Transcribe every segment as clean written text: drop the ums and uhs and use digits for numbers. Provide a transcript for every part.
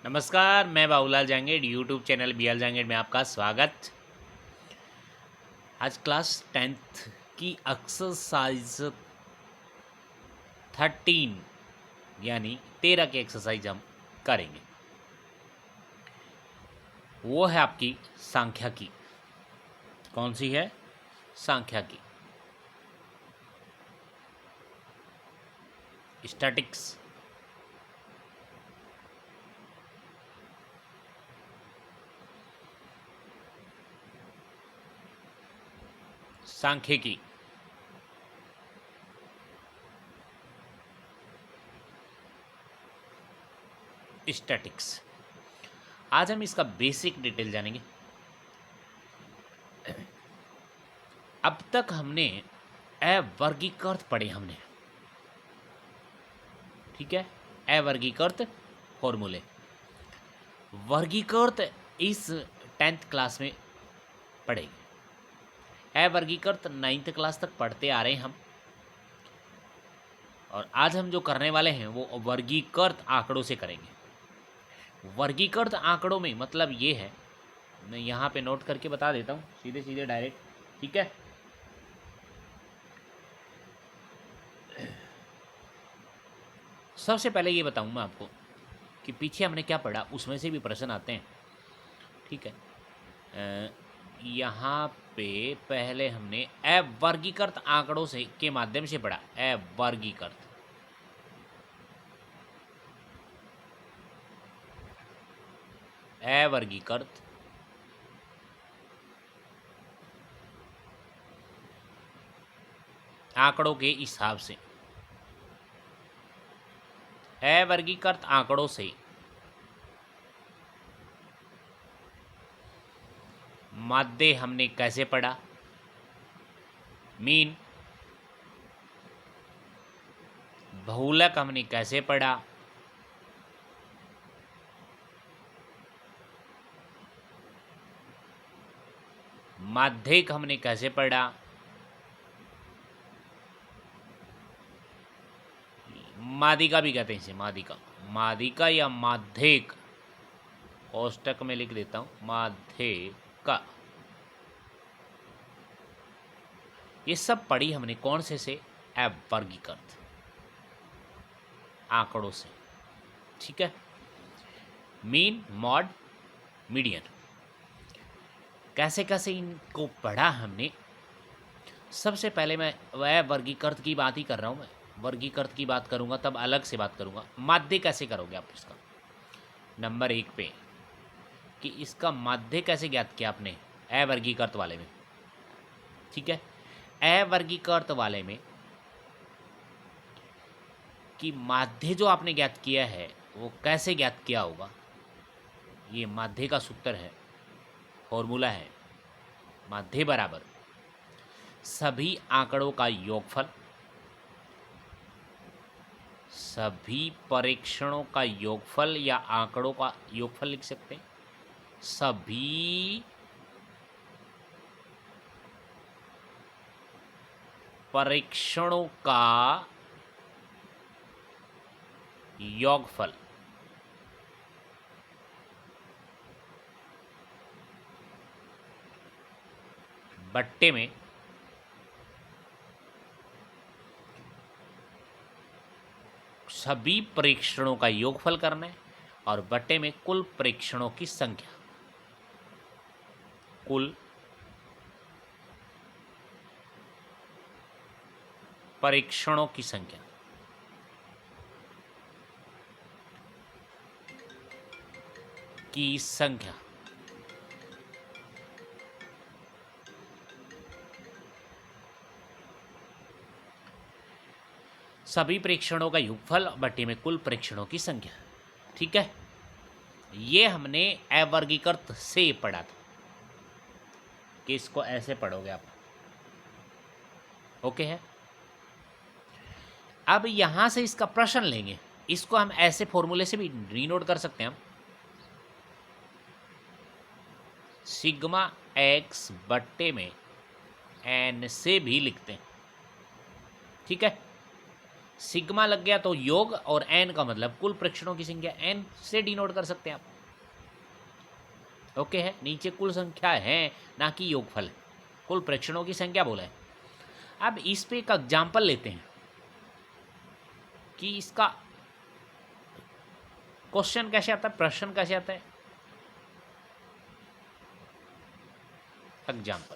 नमस्कार, मैं Babulal Jangid YouTube channel BL Jangid में आपका स्वागत। आज क्लास 10th की एक्सरसाइज 13 यानी 13 की एक्सरसाइज हम करेंगे। वो है आपकी सांख्या की। कौन सी है? सांख्या की, स्टैटिक्स। सांख्यिकी। स्टैटिक्स। आज हम इसका बेसिक डिटेल जानेंगे। अब तक हमने अवर्गीकृत पढ़े हमने, ठीक है। अवर्गीकृत फॉर्मूले, वर्गीकृत इस 10th क्लास में पढ़ेंगे। अवर्गीकृत 9th क्लास तक पढ़ते आ रहे हैं हम, और आज हम जो करने वाले हैं वो वर्गीकृत आंकड़ों से करेंगे। वर्गीकृत आंकड़ों में मतलब ये है, मैं यहाँ पे नोट करके बता देता हूँ सीधे सीधे डायरेक्ट, ठीक है। सबसे पहले ये बताऊँ मैं आपको कि पीछे हमने क्या पढ़ा, उसमें से भी प्रश्न आते हैं, ठीक है। यहाँ पे पहले हमने अवर्गीकृत आंकड़ों से के माध्यम से पढ़ा। अवर्गीकृत, अवर्गीकृत आंकड़ों के हिसाब से, अवर्गीकृत आंकड़ों से माध्य हमने कैसे पढ़ा, मीन, बहुलक हमने कैसे पढ़ा, माध्यिक हमने कैसे पढ़ा, माध्यिका भी कहते हैं इसे, माध्यिका, माध्यिका या माध्यिक, कोष्टक में लिख देता हूं माध्यिका। ये सब पढ़ी हमने कौन से अवर्गीकृत आंकड़ों से, ठीक है। मीन, मॉड, मीडियन, कैसे कैसे इनको पढ़ा हमने। सबसे पहले मैं वह वर्गीकृत की बात ही कर रहा हूं, मैं वर्गीकृत की बात करूंगा तब अलग से बात करूंगा। माध्य कैसे करोगे आप इसका, नंबर 1 पे, कि इसका माध्य कैसे ज्ञात किया आपने अवर्गीकृत वाले में, ठीक है। अवर्गीकृत वाले में कि माध्य जो आपने ज्ञात किया है वो कैसे ज्ञात किया होगा, ये माध्य का सूत्र है, फॉर्मूला है। माध्य बराबर सभी आंकड़ों का योगफल, सभी परीक्षणों का योगफल या आंकड़ों का योगफल लिख सकते हैं। सभी परीक्षणों का योगफल, बट्टे में सभी परीक्षणों का योगफल करना है, और बट्टे में कुल परीक्षणों की संख्या, कुल परीक्षणों की संख्या, सभी परीक्षणों का योगफल बट्टे में कुल परीक्षणों की संख्या, ठीक है। ये हमने अवर्गीकृत से पढ़ा था कि इसको ऐसे पढ़ोगे आप, ओके है। अब यहां से इसका प्रश्न लेंगे, इसको हम ऐसे फॉर्मूले से भी रीनोट कर सकते हैं हम, सिग्मा एक्स बट्टे में एन से भी लिखते हैं, ठीक है। सिग्मा लग गया तो योग, और एन का मतलब कुल प्रेक्षणों की संख्या, एन से डिनोट कर सकते हैं आप। ओके है, नीचे कुल संख्या है ना कि योगफल है, कुल प्रेक्षणों की संख्या बोला है। अब इस पे एक एग्जाम्पल लेते हैं कि इसका क्वेश्चन कैसे आता है, प्रश्न कैसे आता है। एग्जाम्पल,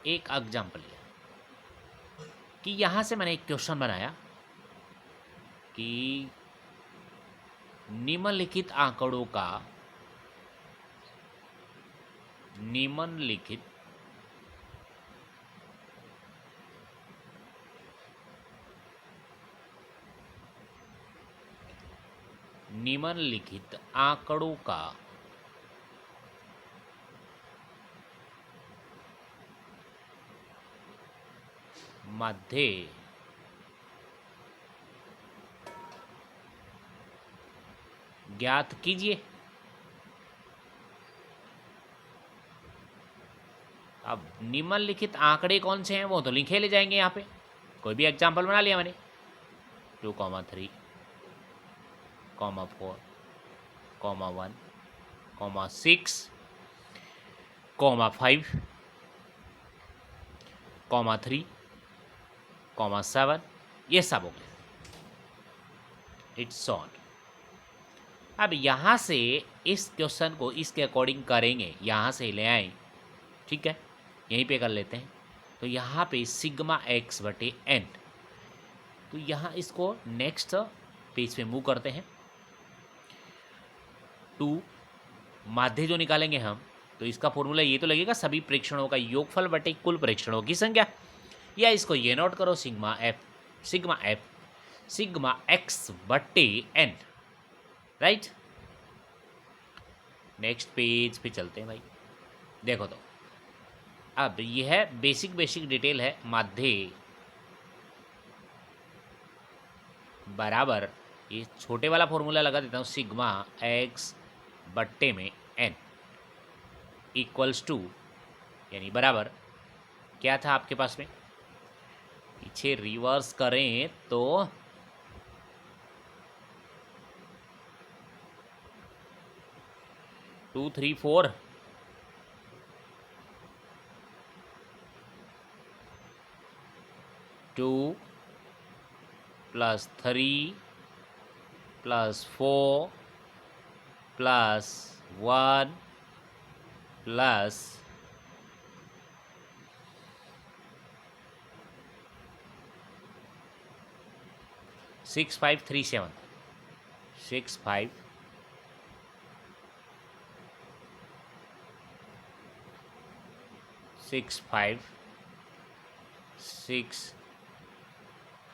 एक एग्जाम्पल लिया कि यहां से मैंने एक क्वेश्चन बनाया कि निम्नलिखित आंकड़ों का निम्नलिखित निम्नलिखित आंकड़ों का मध्य ज्ञात कीजिए। अब निम्नलिखित आंकड़े कौन से हैं वो तो लिखे ले जाएंगे यहाँ पे। कोई भी एग्जाम्पल बना लिया मैंने, 2,3, 4, 1, 6, 5, 3, 7, ये सब हो गए। It's on. अब यहाँ से इस क्वेश्चन को इसके अकॉर्डिंग करेंगे, यहाँ से ले आए, ठीक है, यहीं पे कर लेते हैं। तो यहाँ पे सिग्मा एक्स बटे एन, तो यहाँ इसको नेक्स्ट पेज पे मूव करते हैं। 2 माध्य जो निकालेंगे हम, तो इसका फॉर्मूला ये तो लगेगा सभी प्रेक्षणों का योगफल बटे कुल प्रेक्षणों की संख्या, या इसको ये नोट करो सिग्मा एक्स बटे एन, राइट। नेक्स्ट पेज पे चलते हैं भाई। देखो तो अब यह है बेसिक डिटेल है। माध्य बराबर, ये छोटे वाला फॉर्मूला लगा देता हूँ, सिग्मा एक्स बट्टे में एन इक्वल्स टू, यानी बराबर क्या था आपके पास में, पीछे रिवर्स करें तो 2, 3, 4, 2 + 3 + 4 + 1 + 6, 5, 3, 7, 6, 5, 6, 5, 6,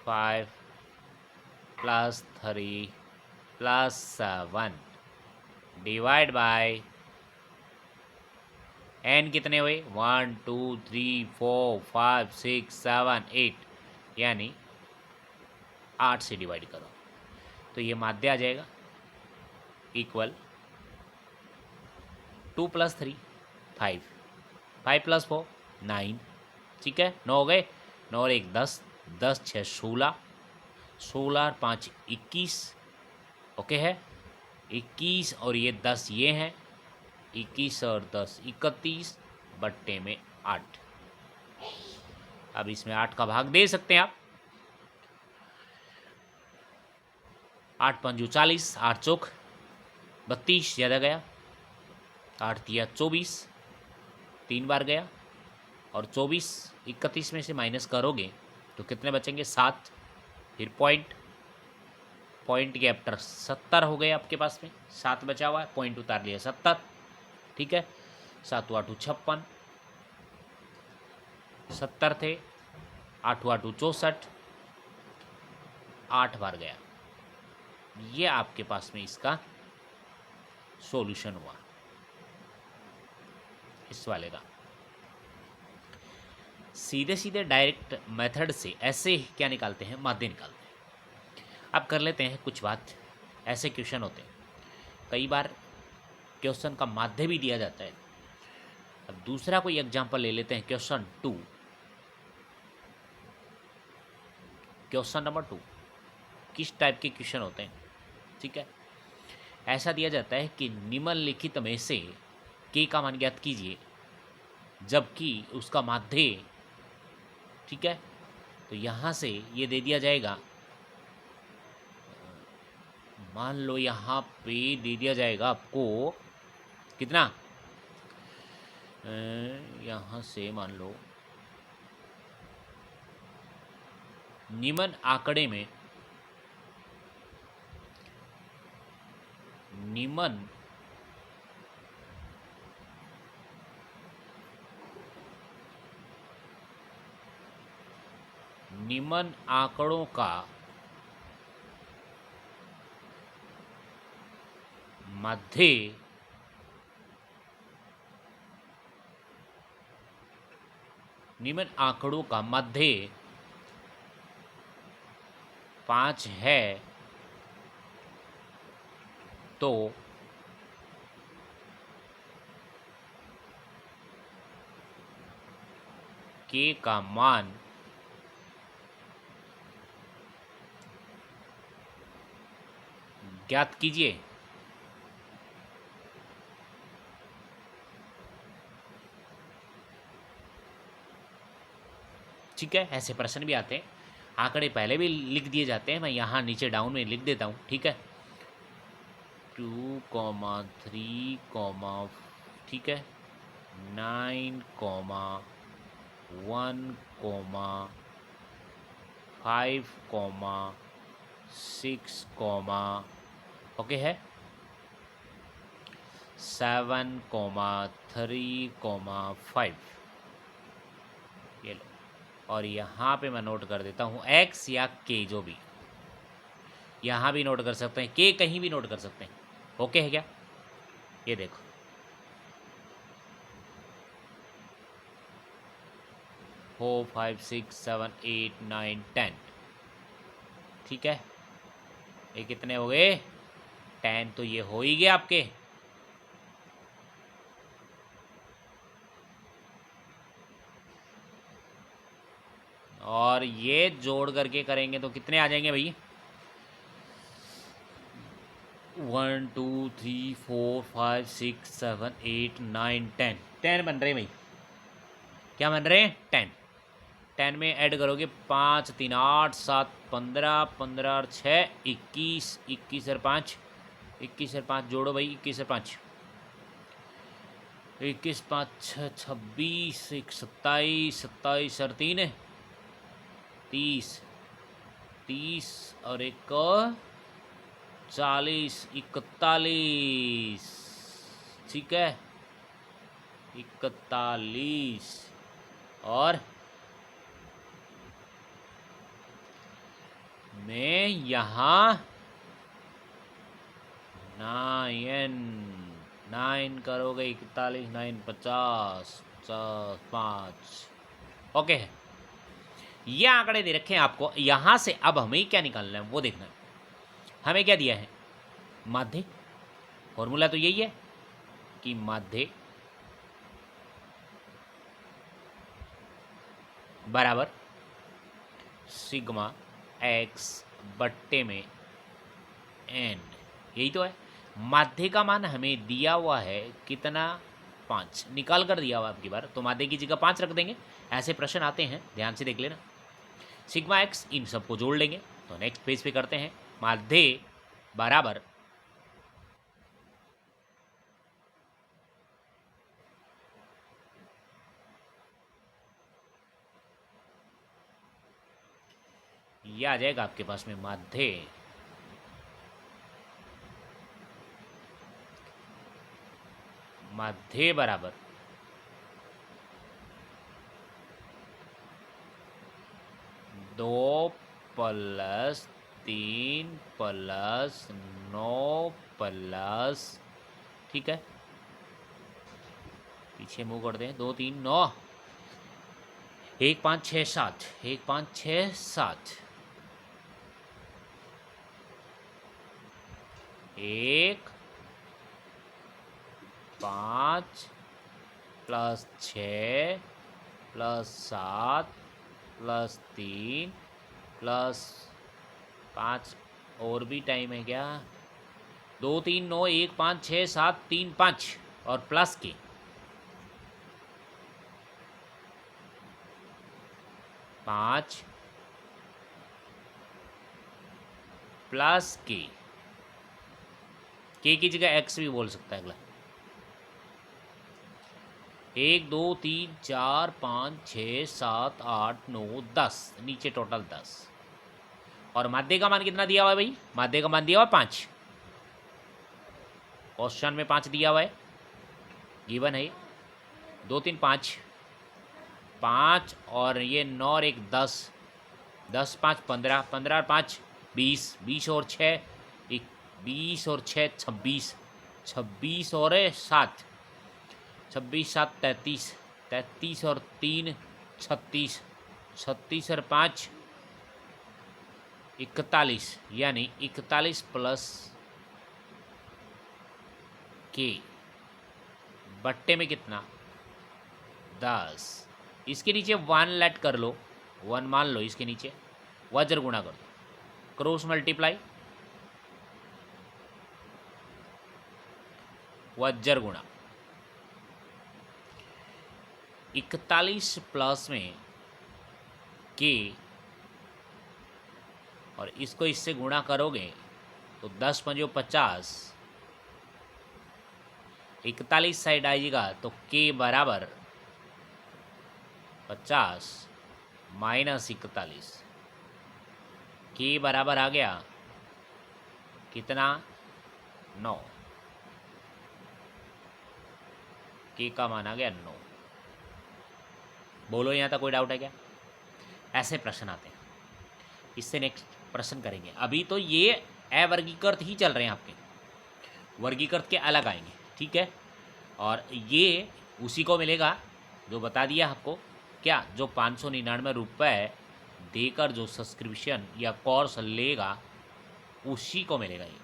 5 + 3 + 7 डिवाइड बाय एन कितने हुए, 1, 2, 3, 4, 5, 6, 7, 8, यानी 8 से डिवाइड करो तो ये माध्य आ जाएगा इक्वल 2 + 3 5, 5 + 4 9, ठीक है, 9 हो गए, 9 और 1 10, 10 6 16, 16 और 5 21, ओके है, 21 और ये 10 ये हैं, 21 और 10 31 बट्टे में 8। अब इसमें 8 का भाग दे सकते हैं आप, 8 पंजू 40, 8 चौक 32 ज़्यादा गया, 8 तिया 24 3 बार गया, और 24 31 में से माइनस करोगे तो कितने बचेंगे 7, फिर पॉइंट के आफ्टर 70 हो गए आपके पास में, 7 बचा हुआ है, पॉइंट उतार लिया 70, ठीक है, 7 8 56, 70 थे, 8 8 64, 8 बार गया। ये आपके पास में इसका सॉल्यूशन हुआ इस वाले का। सीधे सीधे डायरेक्ट मेथड से ऐसे क्या निकालते हैं, माध्य निकालते हैं। अब कर लेते हैं कुछ बात, ऐसे क्वेश्चन होते हैं, कई बार क्वेश्चन का माध्य भी दिया जाता है। अब दूसरा कोई एग्जांपल ले लेते हैं, क्वेश्चन नंबर 2। किस टाइप के क्वेश्चन होते हैं, ठीक है। ऐसा दिया जाता है कि निम्नलिखित में से के का मान ज्ञात कीजिए जबकि उसका माध्य, ठीक है। तो यहाँ से ये दे दिया जाएगा, मान लो यहाँ पे दे दिया जाएगा आपको कितना, यहाँ से मान लो निम्न आंकड़े में, निम्न निम्न आंकड़ों का मध्य निम्न आंकड़ों का मध्य 5 है तो के का मान ज्ञात कीजिए। ठीक है, ऐसे प्रश्न भी आते हैं, आंकड़े पहले भी लिख दिए जाते हैं, मैं यहाँ नीचे डाउन में लिख देता हूँ, ठीक है। 2,3, ठीक है, 9,1,5,6, ओके है, 7,3,5, ये लो। और यहाँ पे मैं नोट कर देता हूँ x या k, जो भी, यहाँ भी नोट कर सकते हैं, k कहीं भी नोट कर सकते हैं, ओके है क्या। ये देखो 4, 5, 6, 7, 8, 9, 10, ठीक है। ये कितने हो गए, 10, तो ये हो ही गए आपके। और ये जोड़ करके करेंगे तो कितने आ जाएंगे भाई, 1, 2, 3, 4, 5, 6, 7, 8, 9, 10, 10 बन रहे भाई, क्या बन रहे हैं, 10। 10 में ऐड करोगे 5, 3, 8, 7, 15, 15 और 6, 21, 21 और 5, 21 और 5 जोड़ो भाई, 21 और 5, 21, 5, 6, 26, 1, 27, 27 और 3, 30, 30 और 1, 40, 41, ठीक है, 41 और मैं यहाँ 9 करोगे, 41, 9, 50, 50, 5, ओके है। ये आंकड़े दे रखे हैं आपको, यहाँ से अब हमें क्या निकालना है वो देखना है। हमें क्या दिया है, माध्य, फॉर्मूला तो यही है कि माध्य बराबर सिग्मा x बट्टे में n, यही तो है। माध्य का मान हमें दिया हुआ है कितना, 5 निकाल कर दिया हुआ आपकी बार, तो माध्य की जगह 5 रख देंगे। ऐसे प्रश्न आते हैं, ध्यान से देख लेना। सिग्मा x, इन सबको जोड़ लेंगे। तो नेक्स्ट पेज पे करते हैं, माध्य बराबर ये आ जाएगा आपके पास में, माध्य बराबर 2 + 3 + 9 प्लस, ठीक है, पीछे मुंह कर दें, 2, 3, 9, 1, 5, 6, 7, 1, 5, 6, 7, 1, 5 + 6 + 7 + 3 + 5 और भी टाइम है क्या? 2 3 9 1 5 6 7 3 5 और प्लस के 5 प्लस के की जगह एक्स भी बोल सकता है अगला। 1 2 3 4 5 6 7 8 9 10, नीचे टोटल 10। और माध्य का मान कितना दिया हुआ है भाई? माध्य का मान दिया हुआ 5, क्वेश्चन में 5 दिया हुआ है, गिवन है 2 3 5 5 और ये 9 और 1 10, 10 5 15, 15 और 5 20, 20 और 6 20 और 6 26, 26 और 7 26 7 33, 33 और 3 36, 36 और 5 41, यानी 41 प्लस के बट्टे में कितना? 10। इसके नीचे 1 लेट कर लो, 1 मान लो इसके नीचे, वज्र गुणा कर दो, क्रॉस मल्टीप्लाई वज्र गुणा 41 प्लस में के और इसको इससे गुणा करोगे तो 10 पंजो 50, 41 साइड आएगा तो के बराबर 50 माइनस 41, के बराबर आ गया कितना? 9, के का मान आ गया 9। बोलो यहाँ तक कोई डाउट है क्या? ऐसे प्रश्न आते हैं, इससे नेक्स्ट प्रश्न करेंगे। अभी तो ये अवर्गीकृत ही चल रहे हैं आपके, वर्गीकृत के अलग आएंगे, ठीक है। और ये उसी को मिलेगा जो बता दिया आपको, क्या? जो 599 रुपये देकर जो सब्सक्रिप्शन या कोर्स लेगा उसी को मिलेगा ये,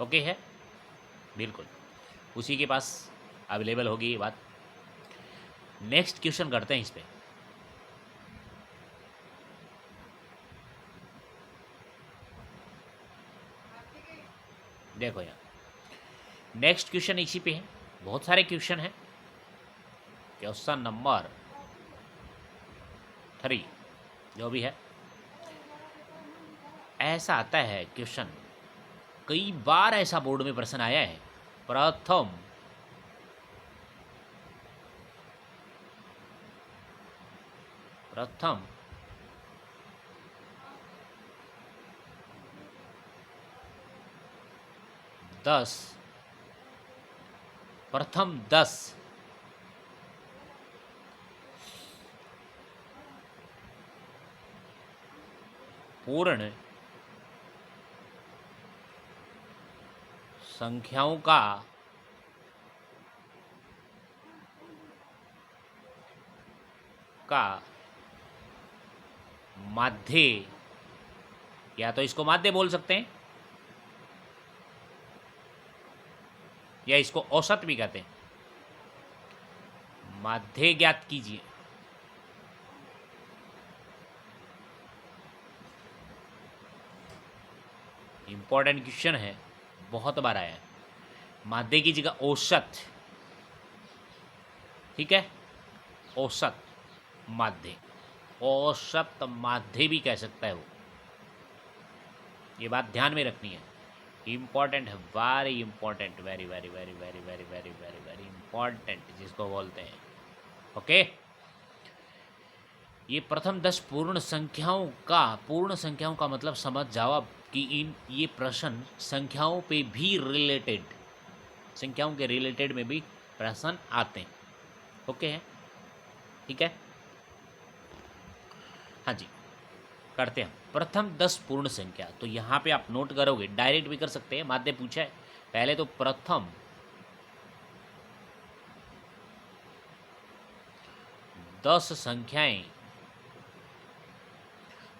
ओके है, बिल्कुल उसी के पास अवेलेबल होगी ये बात। नेक्स्ट क्वेश्चन करते हैं इस पे। देखो यार, नेक्स्ट क्वेश्चन इसी पे है, बहुत सारे क्वेश्चन हैं। क्वेश्चन नंबर 3 जो भी है, ऐसा आता है क्वेश्चन, कई बार ऐसा बोर्ड में प्रश्न आया है। प्रथम 10 पूर्ण संख्याओं का माध्य, या तो इसको माध्य बोल सकते हैं या इसको औसत भी कहते हैं, माध्य ज्ञात कीजिए। इंपॉर्टेंट क्वेश्चन है, बहुत बार आया है। माध्य की जगह औसत, ठीक है, औसत माध्य, औसत माध्य भी कह सकता है वो, ये बात ध्यान में रखनी है, इम्पॉर्टेंट है, very important, very very very very very very very very important जिसको बोलते हैं, ओके। ये प्रथम 10 पूर्ण संख्याओं का मतलब समझ जाओ आप कि ये प्रश्न संख्याओं पे भी रिलेटेड, संख्याओं के रिलेटेड में भी प्रश्न आते हैं, ओके है, ठीक है। हाँ जी, करते हैं प्रथम 10 पूर्ण संख्या। तो यहाँ पे आप नोट करोगे, डायरेक्ट भी कर सकते हैं, माध्य पूछा है पहले, तो प्रथम 10 संख्याएं,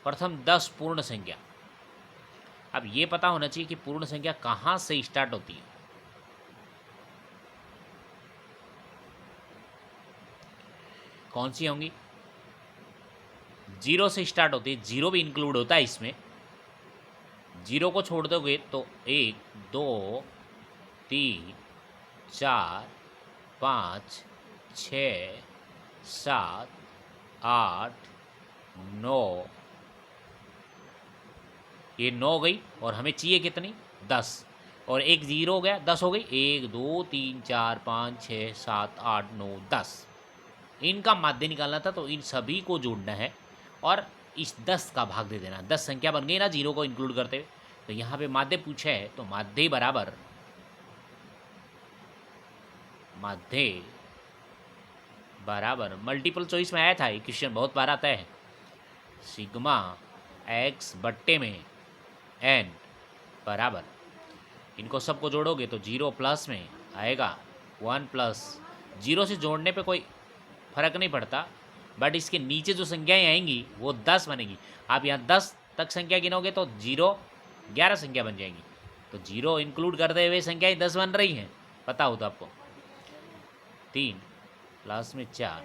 प्रथम 10 पूर्ण संख्या। अब ये पता होना चाहिए कि पूर्ण संख्या कहाँ से स्टार्ट होती है। कौन सी होंगी? 0 से स्टार्ट होती है, 0 भी इंक्लूड होता है इसमें, जीरो को छोड़ दोगे तो 1 2 3 4 5 6 7 8 9, ये 9 गई और हमें चाहिए कितनी 10, और एक जीरो हो गया 10 हो गई, 1 2 3 4 5 6 7 8 9 10। इनका माध्य निकालना था तो इन सभी को जोड़ना है और इस 10 का भाग दे देना। 10 संख्या बन गई ना जीरो को इंक्लूड करते हुए। तो यहाँ पे माध्य पूछे है तो माध्य बराबर मल्टीपल चॉइस में आया था, ये क्वेश्चन बहुत बार आता है। सिग्मा एक्स बट्टे में एन बराबर, इनको सबको जोड़ोगे तो जीरो प्लस में आएगा 1 प्लस, जीरो से जोड़ने पे कोई फर्क नहीं पड़ता, बट इसके नीचे जो संख्याएं आएंगी वो 10 बनेगी। आप यहाँ 10 तक संख्या गिनोगे तो जीरो 11 संख्या बन जाएंगी, तो जीरो इंक्लूड करते हुए संख्याएं 10 बन रही हैं, पता हो तो आपको। 3 प्लस में 4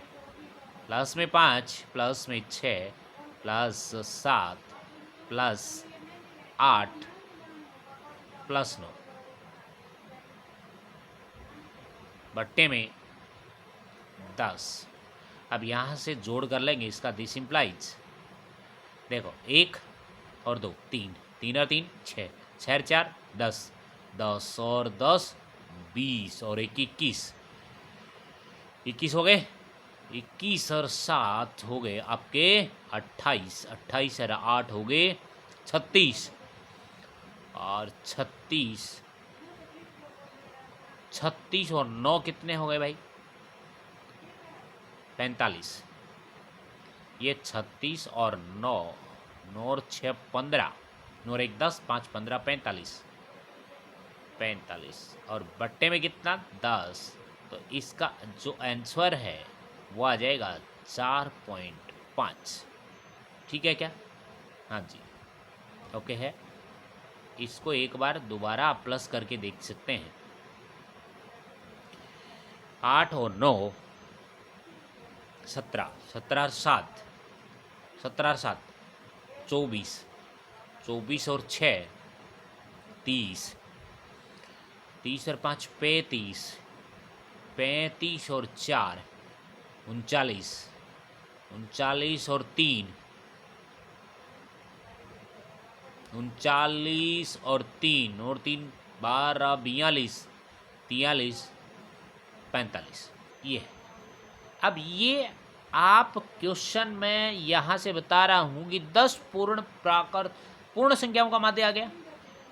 प्लस में 5 प्लस में 6 प्लस 7 प्लस 8 प्लस 9 बट्टे में 10। अब यहाँ से जोड़ कर लेंगे इसका, दिस इम्प्लाइज, देखो 1 और 2 3, 3 और 3 6, 6 और 4 10, 10 और 10 20 और 1 21, 21 हो गए, 21 और 7 हो गए आपके 28, 28 और 8 हो गए 36, और 36 और 9 कितने हो गए भाई 45। ये 36 और 9, 9 और 6 15, 9 और 1 10, 5 15 45 और बट्टे में कितना 10। तो इसका जो आंसर है वो आ जाएगा 4.5। ठीक है क्या? हाँ जी, ओके है। इसको एक बार दोबारा आप प्लस करके देख सकते हैं। 8 और 9 17, 17 और 7 24, 24 और 6 30, 30 और 5 35, 35 और 4 39, 39 और 3 39 और 3 और 3 12 42 43 45। ये है। अब ये आप क्वेश्चन में यहाँ से बता रहा हूँ कि 10 पूर्ण संख्याओं का माध्य आ गया।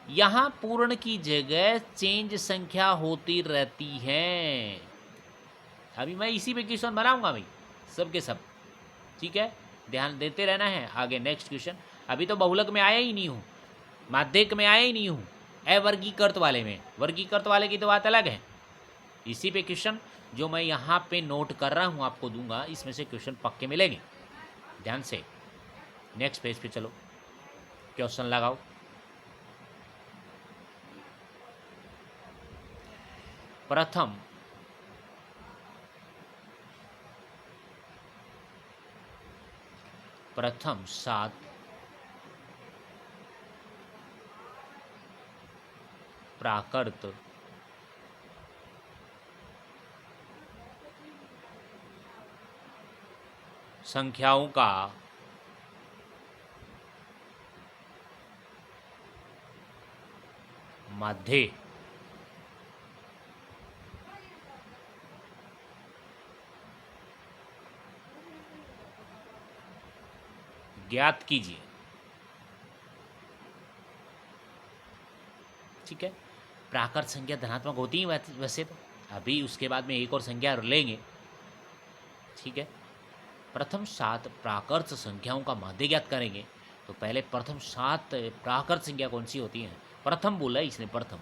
यहाँ पूर्ण की जगह चेंज संख्या होती रहती है। अभी मैं इसी पे क्वेश्चन बनाऊंगा भाई, सब के सब। ठीक है, ध्यान देते रहना है। आगे नेक्स्ट क्वेश्चन। अभी तो बहुलक में आया ही नहीं हूँ, माध्यक में आया ही नहीं हूँ, अवर्गीकृत वाले में। वर्गीकृत वाले की तो बात अलग है। इसी पे क्वेश्चन जो मैं यहाँ पे नोट कर रहा हूँ आपको दूंगा, इसमें से क्वेश्चन पक्के मिलेंगे। ध्यान से नेक्स्ट पेज पे चलो, क्वेश्चन लगाओ। प्रथम 7 प्राकृत संख्याओं का माध्य ज्ञात कीजिए। ठीक है, प्राकृत संख्या धनात्मक होती है वैसे तो। अभी उसके बाद में एक और संख्या लेंगे। ठीक है, प्रथम 7 प्राकृत संख्याओं का माध्य ज्ञात करेंगे। तो पहले प्रथम 7 प्राकृत संख्या कौन सी होती हैं? प्रथम बोला है इसने, प्रथम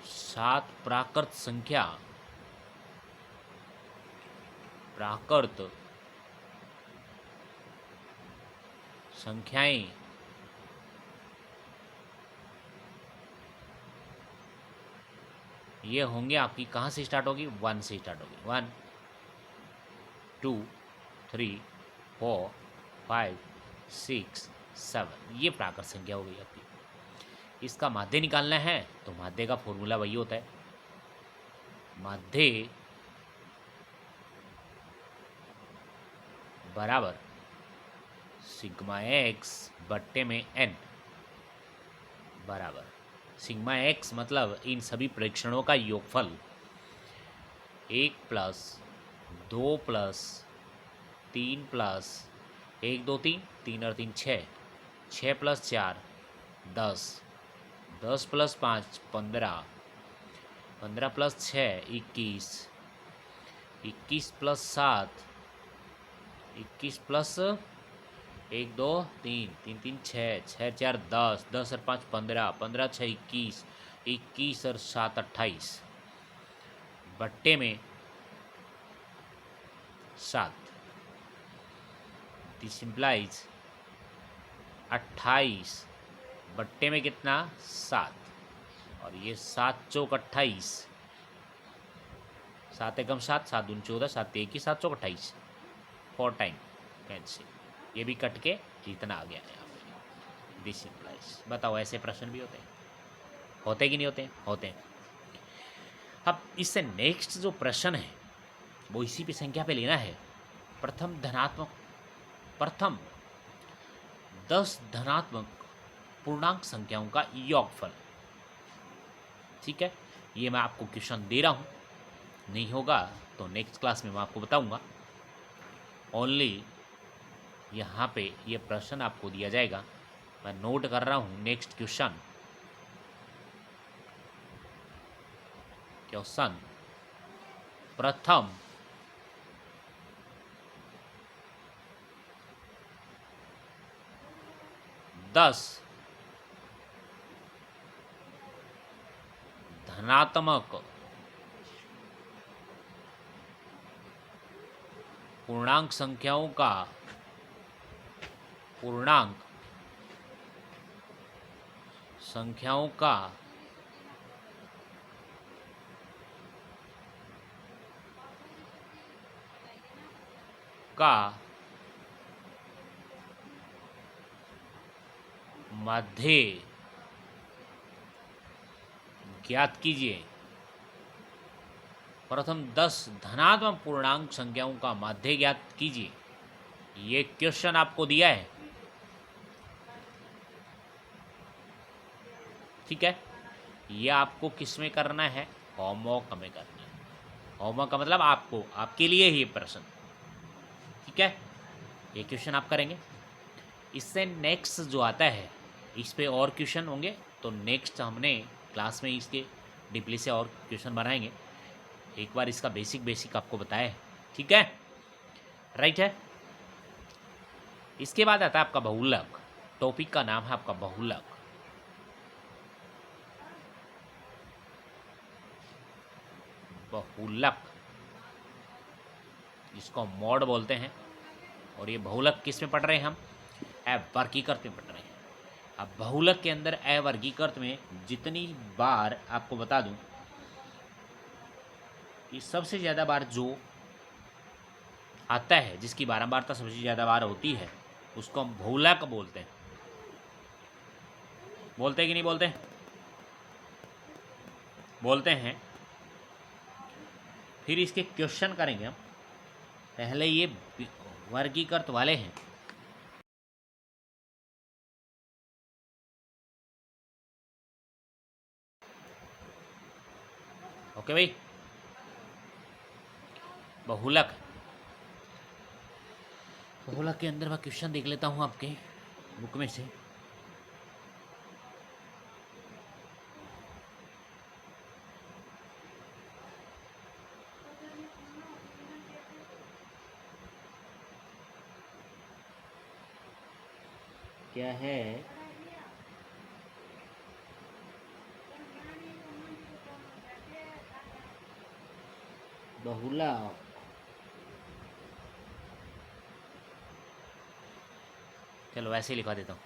7 प्राकृत संख्या, प्राकृत संख्याएं ये होंगे आपकी, कहाँ से स्टार्ट होगी? 1 से स्टार्ट होगी। 1 2 3 4 5 6 7, ये प्राकृत संख्या हो गई आपकी। इसका माध्य निकालना है तो माध्य का फॉर्मूला वही होता है, माध्य बराबर सिग्मा एक्स बट्टे में n बराबर सिग्मा एक्स मतलब इन सभी प्रेक्षणों का योगफल 1 प्लस 2 प्लस 3 प्लस 1 2 3 3 और 3 6, 6 plus 4 10, 10 plus 5 15, 15 plus 6 21, 21 plus 7 21 plus 1 2 3 3 3 6, 6 4 10, 10 और 5 15, 15 6 21, 21 और 7 28 बट्टे में 7, दिस इम्प्लाइज 28 बट्टे में कितना 7, और ये 7 चौक 28, 7 एकम 7, 7 दूनी 14, 7 1 की 7 चौक 28, 4 टाइम कैंसिल, ये भी कट के इतना आ गया यहाँ पे, दिस इम्प्लाइज। बताओ ऐसे प्रश्न भी होते कि नहीं होते? होते हैं। अब इससे नेक्स्ट जो प्रश्न है वो इसी पे संख्या पे लेना है, प्रथम 10 धनात्मक पूर्णांक संख्याओं का योगफल। ठीक है, ये मैं आपको क्वेश्चन दे रहा हूँ, नहीं होगा तो नेक्स्ट क्लास में मैं आपको बताऊंगा। ओनली यहाँ पे ये प्रश्न आपको दिया जाएगा, मैं नोट कर रहा हूँ नेक्स्ट क्वेश्चन प्रथम 10 धनात्मक पूर्णांक संख्याओं का माध्य ज्ञात कीजिए। प्रथम 10 धनात्मक पूर्णांक संख्याओं का माध्य ज्ञात कीजिए, ये क्वेश्चन आपको दिया है। ठीक है, ये आपको किस में करना है? होमवर्क में करना है। होमवर्क का मतलब आपको, आपके लिए ही ये प्रश्न। ठीक है, ये क्वेश्चन आप करेंगे। इससे नेक्स्ट जो आता है इस पे और क्वेश्चन होंगे, तो नेक्स्ट हमने क्लास में इसके डीपली से और क्वेश्चन बनाएंगे। एक बार इसका बेसिक आपको बताया है। ठीक है, राइट है। इसके बाद आता है आपका बहुलक। टॉपिक का नाम है आपका बहुलक। बहुलक जिसको मॉड बोलते हैं, और ये बहुलक किस में पढ़ रहे हैं हम? अवर्गीकृत में पढ़ रहे हैं। अब बहुलक के अंदर अवर्गीकृत में जितनी बार आपको बता दूं कि सबसे ज़्यादा बार जो आता है, जिसकी बारंबारता सबसे ज़्यादा बार होती है, उसको हम बहुलक बोलते हैं। बोलते हैं कि नहीं बोलते? बोलते हैं। फिर इसके क्वेश्चन करेंगे हम। पहले ये वर्गीकृत वाले हैं। ओके भाई, बहुलक के अंदर मैं क्वेश्चन देख लेता हूँ आपके बुक में से। क्या है? बहुलक चलो वैसे ही लिखा देता हूँ।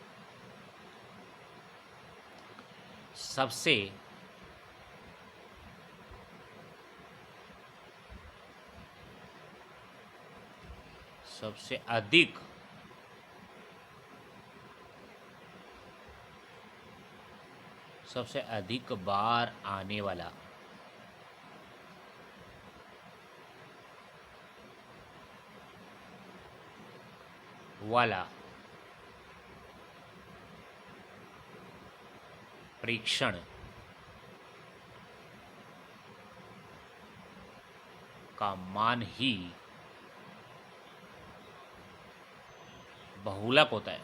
सबसे अधिक बार आने वाला परीक्षण का मान ही बहुलक होता है।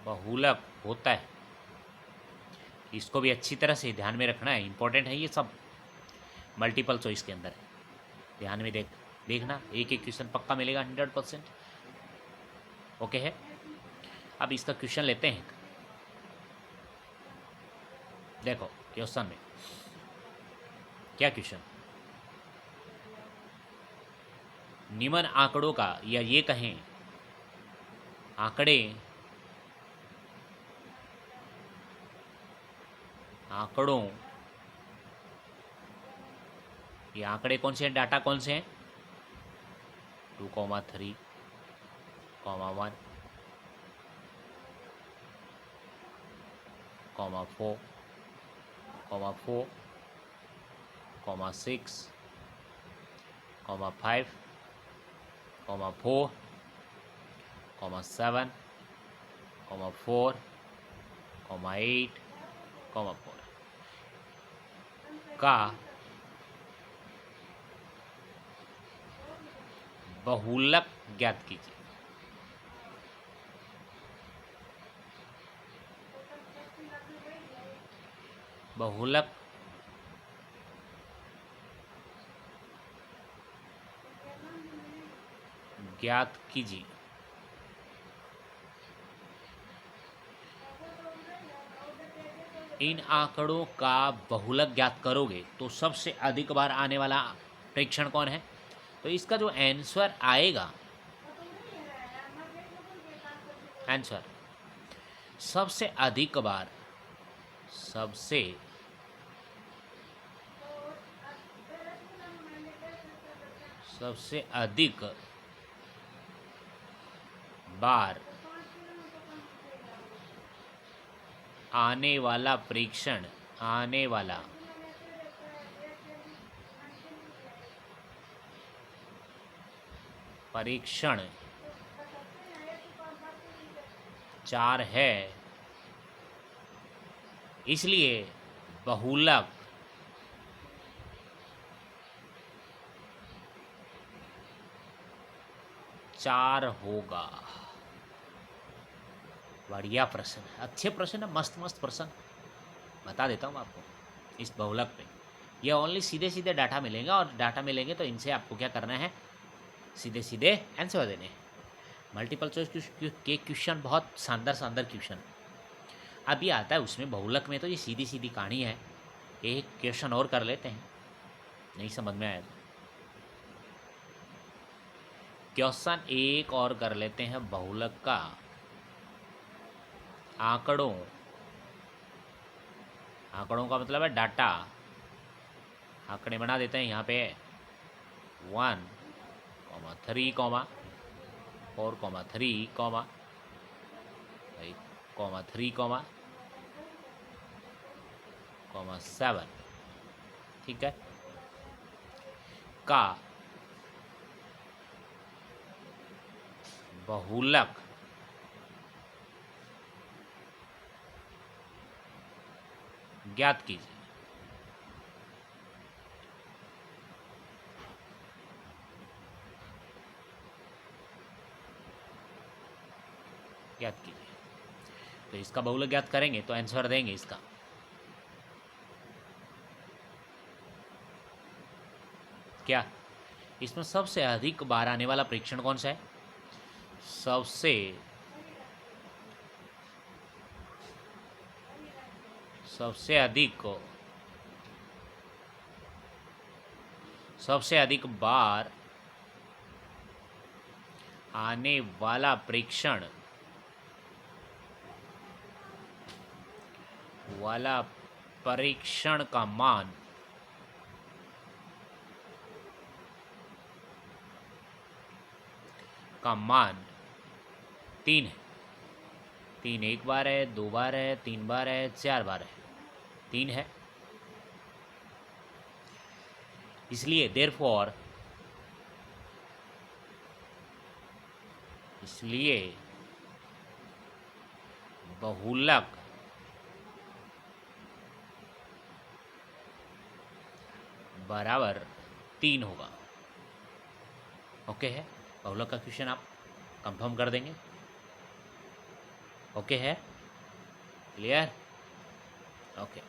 बहुलक होता है। इसको भी अच्छी तरह से ध्यान में रखना है, इंपॉर्टेंट है ये सब, मल्टीपल चॉइस के अंदर है। ध्यान में देखना, एक एक क्वेश्चन पक्का मिलेगा 100%। ओके है। अब इसका क्वेश्चन लेते हैं। देखो क्वेश्चन में क्या क्वेश्चन, निम्न आंकड़ों का, या ये कहें आंकड़ों, ये आंकड़े कौन से हैं, डाटा कौन से हैं, 2, 3, 1, 4, 4, 6, 5, 4, 7, 4, 8, 4 का बहुलक ज्ञात कीजिए। बहुलक ज्ञात कीजिए। इन आंकड़ों का बहुलक ज्ञात करोगे तो सबसे अधिक बार आने वाला परीक्षण कौन है। तो इसका जो आंसर आएगा, आंसर सबसे अधिक बार, सबसे अधिक बार आने वाला परीक्षण, परीक्षण 4 है, इसलिए बहुलक चार होगा। बढ़िया प्रश्न, अच्छे प्रश्न है, मस्त मस्त प्रश्न बता देता हूँ आपको इस बहुलक पे। ये ओनली सीधे सीधे डाटा मिलेगा, और डाटा मिलेंगे तो इनसे आपको क्या करना है, सीधे सीधे आंसर देने। मल्टीपल चॉइस के क्वेश्चन बहुत शानदार शानदार क्वेश्चन अभी आता है उसमें। बहुलक में तो ये सीधी सीधी कहानी है। एक क्वेश्चन और कर लेते हैं, नहीं समझ में आया क्वेश्चन एक और कर लेते हैं। बहुलक का आंकड़ों का मतलब है डाटा, आंकड़े बना देते हैं यहाँ पे 1, 3, 4, 3, 3, 7, ठीक है, का बहुलक ज्ञात कीजिए। तो इसका बहुलक ज्ञात करेंगे तो आंसर देंगे इसका। क्या इसमें सबसे अधिक बार आने वाला परीक्षण कौन सा है, सबसे अधिक बार आने वाला परीक्षण का मान का मान 3 है। 3 एक बार है, 2 बार है, 3 बार है, 4 बार है, 3 है। इसलिए देयरफॉर, इसलिए बहुलक बराबर 3 होगा। ओके है, बहुलक का क्वेश्चन आप कंफर्म कर देंगे? ओके है, क्लियर? ओके,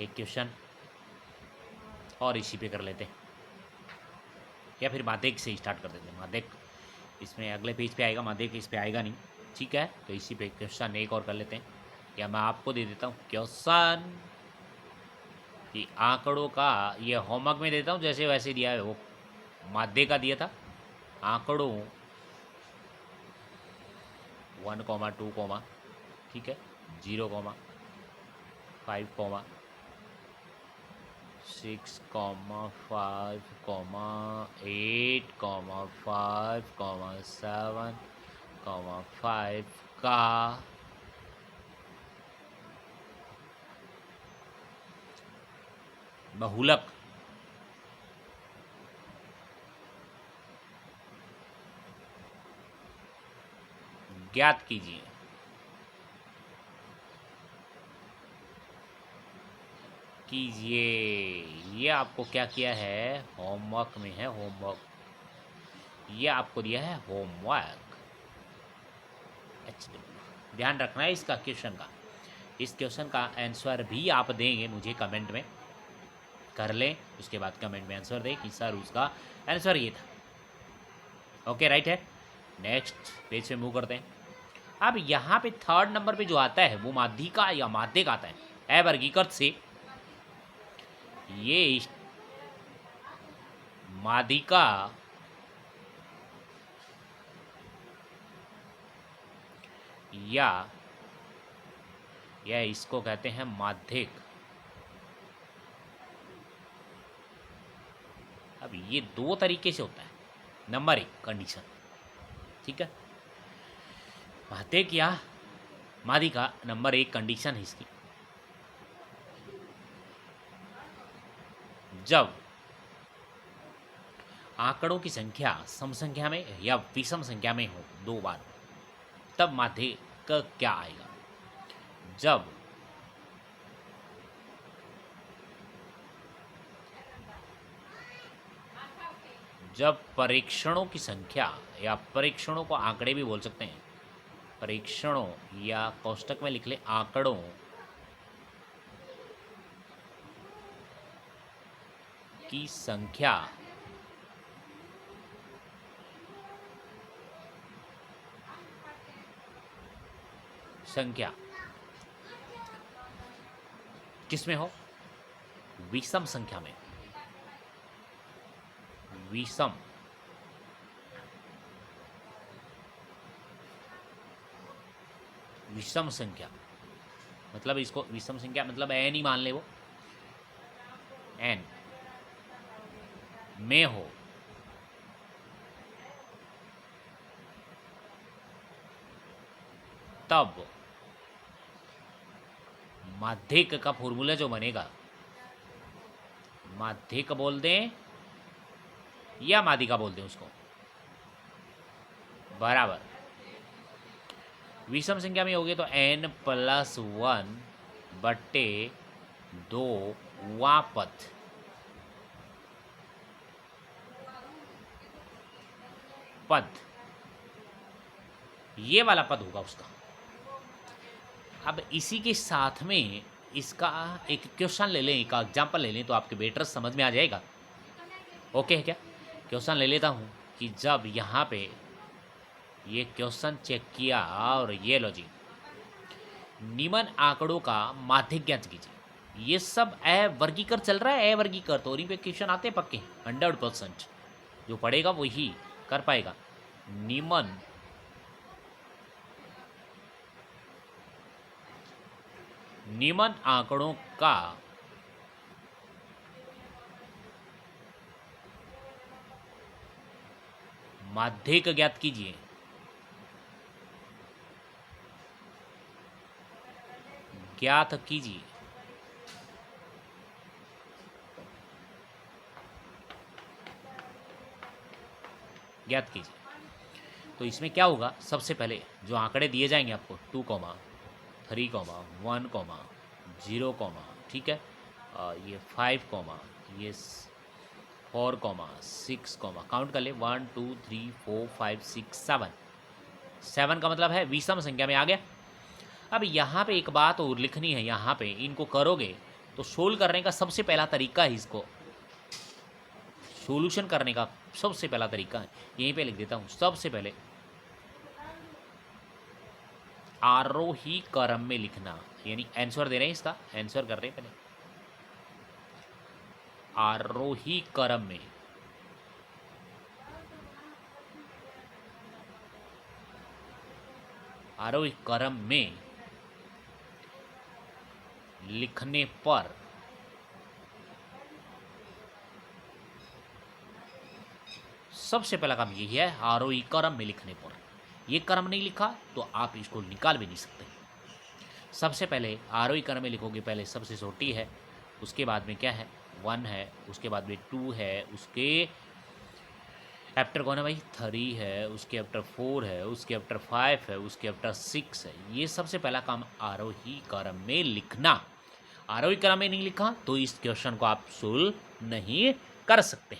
एक क्वेश्चन और इसी पे कर लेते हैं, या फिर माध्यक से स्टार्ट कर देते हैं। माध्यक इसमें अगले पेज पे आएगा, माध्यक इस पे आएगा नहीं, ठीक है? तो इसी पे क्वेश्चन एक और कर लेते हैं, या मैं आपको दे देता हूँ क्वेश्चन कि आंकड़ों का, ये होमवर्क में देता हूँ जैसे वैसे दिया है, वो माध्यक का दिया था। आंकड़ों 1, 2, ठीक है, 0, 5, 6, 5, 8, 5, 7, 5 का बहुलक ज्ञात कीजिए। ये आपको क्या किया है, होमवर्क में है, होमवर्क, ये आपको दिया है होमवर्क। ध्यान रखना है इसका, क्वेश्चन का, इस क्वेश्चन का आंसर भी आप देंगे मुझे कमेंट में, कर लें, उसके बाद कमेंट में आंसर दें कि सर उसका आंसर ये था। ओके, राइट है। नेक्स्ट पेज पे मूव करते हैं। अब यहाँ पे थर्ड नंबर पे जो आता है वो माध्यिका या माध्यक आता है। अवर्गीकृत से ये माध्यिका या इसको कहते हैं माध्यक। अब ये दो तरीके से होता है। नंबर 1 कंडीशन, ठीक है, माध्यक या माध्यिका, नंबर 1 कंडीशन है इसकी, जब आंकड़ों की संख्या सम संख्या में या विषम संख्या में हो 2 बार, तब माध्यक क्या आएगा? जब परीक्षणों की संख्या, या परीक्षणों को आंकड़े भी बोल सकते हैं, परीक्षणों, या कोष्टक में लिख ले आंकड़ों की संख्या किसमें हो? विषम संख्या में। विषम संख्या मतलब, इसको विषम संख्या मतलब एन ही मान ले, वो एन में हो, तब माध्यक का फॉर्मूला जो बनेगा, माध्यक बोल दें या माध्यिका बोल दें उसको, बराबर विषम संख्या में होगी तो n+1/2 वापत पद, ये वाला पद होगा उसका। अब इसी के साथ में इसका एक क्वेश्चन ले लें, एक एग्जाम्पल ले लें, तो आपके बेटर समझ में आ जाएगा। ओके है क्या? क्वेश्चन ले लेता हूँ कि जब यहाँ पे ये क्वेश्चन चेक किया, और ये लो जी, निम्न आंकड़ों का माध्यक ज्ञात कीजिए। ये सब अवर्गीकृत चल रहा है, अवर्गीकृत, और इन पे क्वेश्चन आते हैं पक्के 100%, जो पढ़ेगा वही कर पाएगा। निम्न आंकड़ों का माध्यक ज्ञात कीजिए। ज्ञात कीजिए। ज्ञात कीजिए। तो इसमें क्या होगा, सबसे पहले जो आंकड़े दिए जाएंगे आपको 2, 3, 1, 0, ठीक है, ये 5, ये 4, 6, काउंट कर ले, 1, 2, 3, 4, 5, 6, 7। 7 का मतलब है विषम संख्या में आ गया। अब यहाँ पे एक बात और लिखनी है, यहाँ पे इनको करोगे तो सोल्व करने का सबसे पहला तरीका है, इसको सोल्यूशन करने का सबसे पहला तरीका है, यहीं पे लिख देता हूँ। सबसे पहले आरोही क्रम में लिखना, यानी आंसर दे रहे हैं, इसका आंसर कर रहे हैं पहले। आरोही क्रम में आरोही क्रम में लिखने पर सबसे पहला काम यही है, आरोही क्रम में लिखने पर। ये क्रम नहीं लिखा तो आप इसको निकाल भी नहीं सकते। सबसे पहले आरोही क्रम में लिखोगे, पहले सबसे छोटी है, उसके बाद में क्या है 1 है, उसके बाद में 2 है, उसके आफ्टर कौन है भाई 3 है, उसके आफ्टर 4 है, उसके आफ्टर 5 है, उसके आफ्टर 6 है। ये सबसे पहला काम आरोही क्रम में लिखना। आरोही क्रम में नहीं लिखा तो इस क्वेश्चन को आप सोल्व नहीं कर सकते।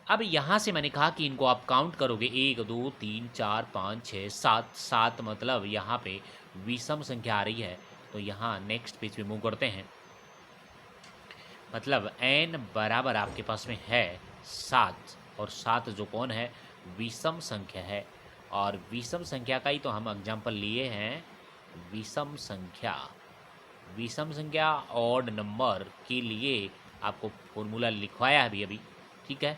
अब यहाँ से मैंने कहा कि इनको आप काउंट करोगे 1, 2, 3, 4, 5, 6, 7। 7 मतलब यहाँ पे विषम संख्या आ रही है, तो यहाँ नेक्स्ट पेज पे मूव करते हैं। मतलब n बराबर आपके पास में है 7, और 7 जो कौन है विषम संख्या है, और विषम संख्या का ही तो हम एग्जाम्पल लिए हैं। विषम संख्या, विषम संख्या ऑड नंबर के लिए आपको फॉर्मूला लिखवाया है अभी, ठीक है।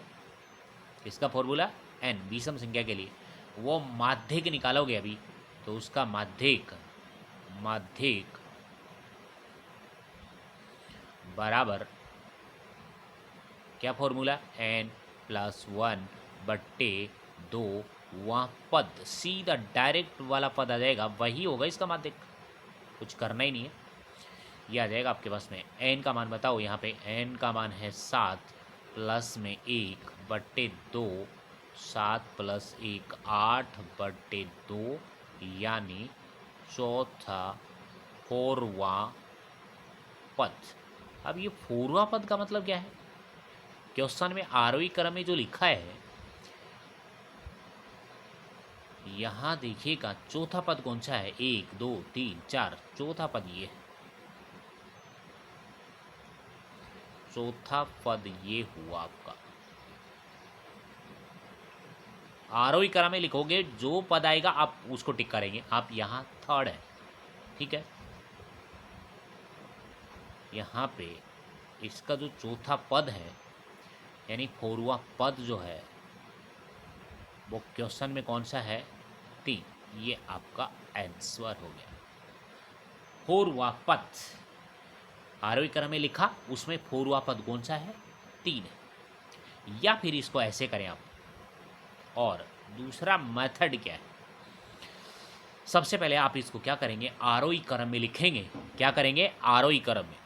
इसका फॉर्मूला n विषम संख्या के लिए, वो माध्यक निकालोगे अभी, तो उसका माध्यक बराबर क्या फॉर्मूला n+1/2, वहाँ पद सीधा डायरेक्ट वाला पद आ जाएगा, वही होगा इसका माध्यक, कुछ करना ही नहीं है। ये आ जाएगा आपके पास में। n का मान बताओ, यहाँ पे n का मान है 7 प्लस में 1/2, 7 + 1 8/2, यानी फोरवा पद। अब ये फोरवा पद का मतलब क्या है, क्वेश्चन में आरोही क्रम में जो लिखा है, यहाँ देखिएगा चौथा पद कौन सा है, 1, 2, 3, 4, चौथा पद ये है। चौथा पद ये हुआ आपका। आरोही क्रम में लिखोगे, जो पद आएगा आप उसको टिक करेंगे। आप यहाँ थर्ड है, ठीक है, यहाँ पे इसका जो चौथा पद है, यानी फोरवा पद जो है, वो क्वेश्चन में कौन सा है 3। ये आपका आंसर हो गया। फोरवा पद आरोही क्रम में लिखा, उसमें फोरवा पद कौन सा है 3 है। या फिर इसको ऐसे करें आप, और दूसरा मेथड क्या है, सबसे पहले आप इसको क्या करेंगे आरोही क्रम में लिखेंगे। क्या करेंगे आरोही क्रम में,